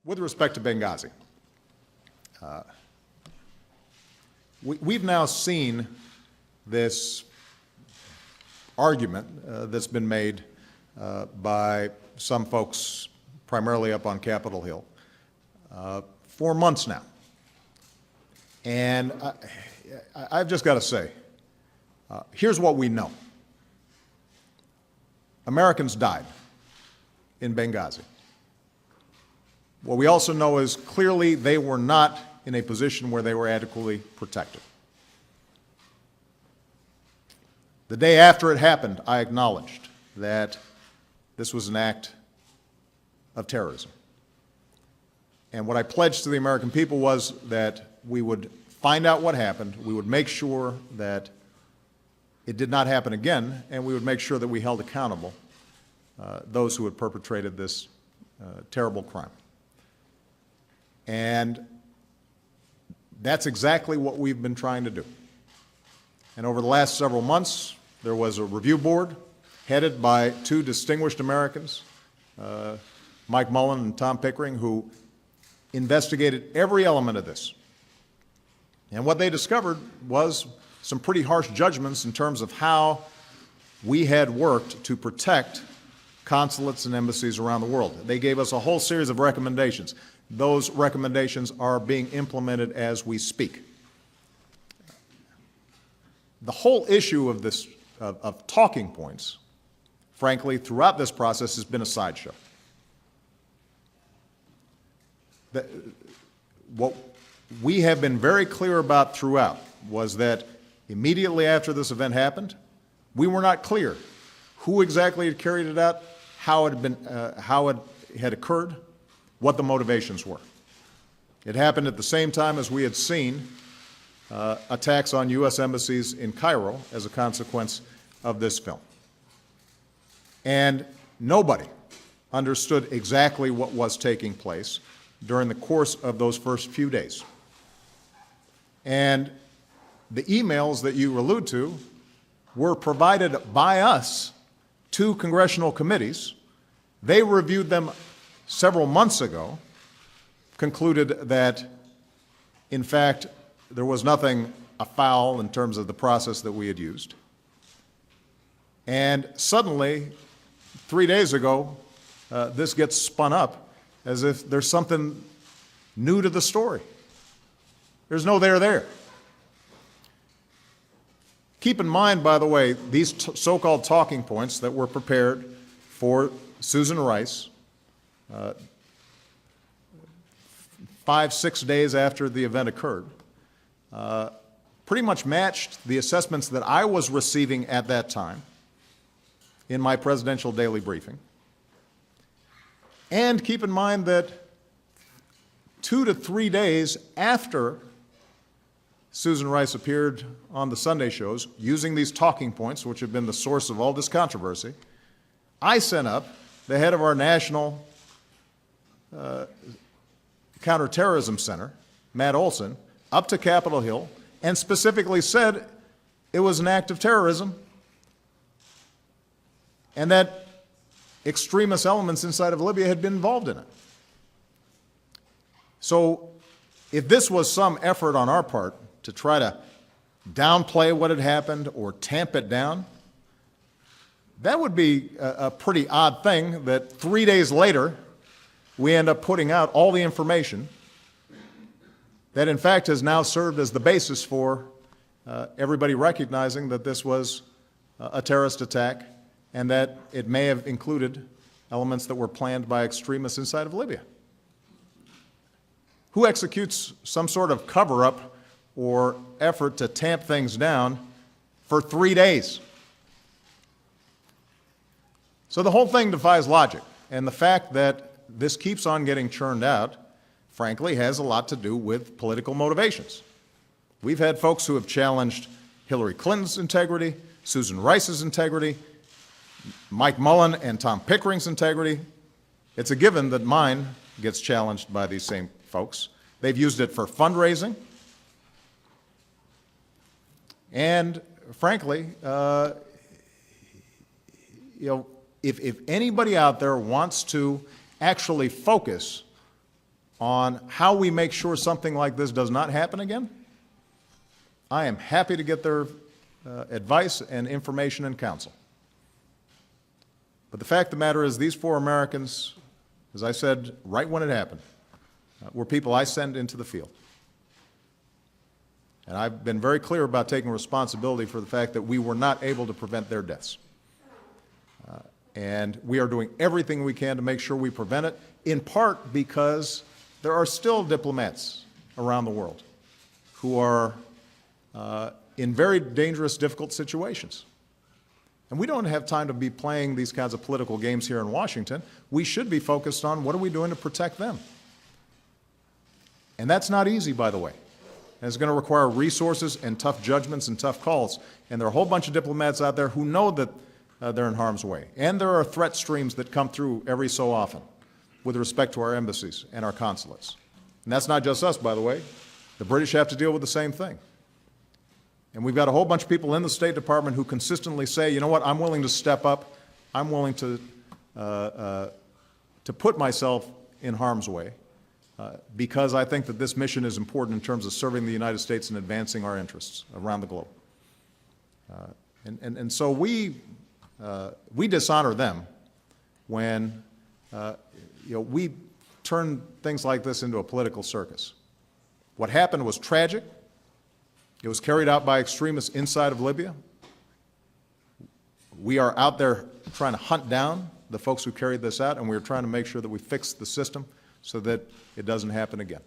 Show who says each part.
Speaker 1: With respect to Benghazi, we've now seen this argument that's been made by some folks, primarily up on Capitol Hill, for months now. And I've just got to say, here's what we know. Americans died in Benghazi. What we also know is clearly they were not in a position where they were adequately protected. The day after it happened, I acknowledged that this was an act of terrorism. And what I pledged to the American people was that we would find out what happened, we would make sure that it did not happen again, and we would make sure that we held accountable those who had perpetrated this terrible crime. And that's exactly what we've been trying to do. And over the last several months, there was a review board headed by two distinguished Americans, Mike Mullen and Tom Pickering, who investigated every element of this. And what they discovered was some pretty harsh judgments in terms of how we had worked to protect consulates and embassies around the world. They gave us a whole series of recommendations. Those recommendations are being implemented as we speak. The whole issue of this, of talking points, frankly, throughout this process has been a sideshow. What we have been very clear about throughout was that immediately after this event happened, we were not clear who exactly had carried it out, how it had occurred, what the motivations were. It happened at the same time as we had seen attacks on U.S. embassies in Cairo as a consequence of this film. And nobody understood exactly what was taking place during the course of those first few days. And the emails that you allude to were provided by us to congressional committees. They reviewed them several months ago, concluded that, in fact, there was nothing afoul in terms of the process that we had used. And suddenly, 3 days ago, this gets spun up as if there's something new to the story. There's no there. Keep in mind, by the way, these so-called talking points that were prepared for Susan Rice 5-6 days after the event occurred, pretty much matched the assessments that I was receiving at that time in my presidential daily briefing. And keep in mind that 2 to 3 days after Susan Rice appeared on the Sunday shows using these talking points, which have been the source of all this controversy, I sent up the head of our National Counterterrorism Center, Matt Olson, up to Capitol Hill and specifically said it was an act of terrorism and that extremist elements inside of Libya had been involved in it. So if this was some effort on our part to try to downplay what had happened or tamp it down, that would be a pretty odd thing that 3 days later we end up putting out all the information that in fact has now served as the basis for everybody recognizing that this was a terrorist attack and that it may have included elements that were planned by extremists inside of Libya. Who executes some sort of cover-up or effort to tamp things down for 3 days? So the whole thing defies logic, and the fact that this keeps on getting churned out, frankly, has a lot to do with political motivations. We've had folks who have challenged Hillary Clinton's integrity, Susan Rice's integrity, Mike Mullen and Tom Pickering's integrity. It's a given that mine gets challenged by these same folks. They've used it for fundraising. And frankly, if anybody out there wants to actually focus on how we make sure something like this does not happen again, I am happy to get their advice and information and counsel. But the fact of the matter is, these 4 Americans, as I said right when it happened, were people I sent into the field. And I've been very clear about taking responsibility for the fact that we were not able to prevent their deaths. And we are doing everything we can to make sure we prevent it, in part because there are still diplomats around the world who are in very dangerous, difficult situations. And we don't have time to be playing these kinds of political games here in Washington. We should be focused on what are we doing to protect them. And that's not easy, by the way. And it's going to require resources and tough judgments and tough calls. And there are a whole bunch of diplomats out there who know that they're in harm's way. And there are threat streams that come through every so often with respect to our embassies and our consulates. And that's not just us, by the way. The British have to deal with the same thing. And we've got a whole bunch of people in the State Department who consistently say, you know what, I'm willing to step up. I'm willing to put myself in harm's way because I think that this mission is important in terms of serving the United States and advancing our interests around the globe. And so we dishonor them when we turn things like this into a political circus. What happened was tragic. It was carried out by extremists inside of Libya. We are out there trying to hunt down the folks who carried this out, and we're trying to make sure that we fix the system so that it doesn't happen again.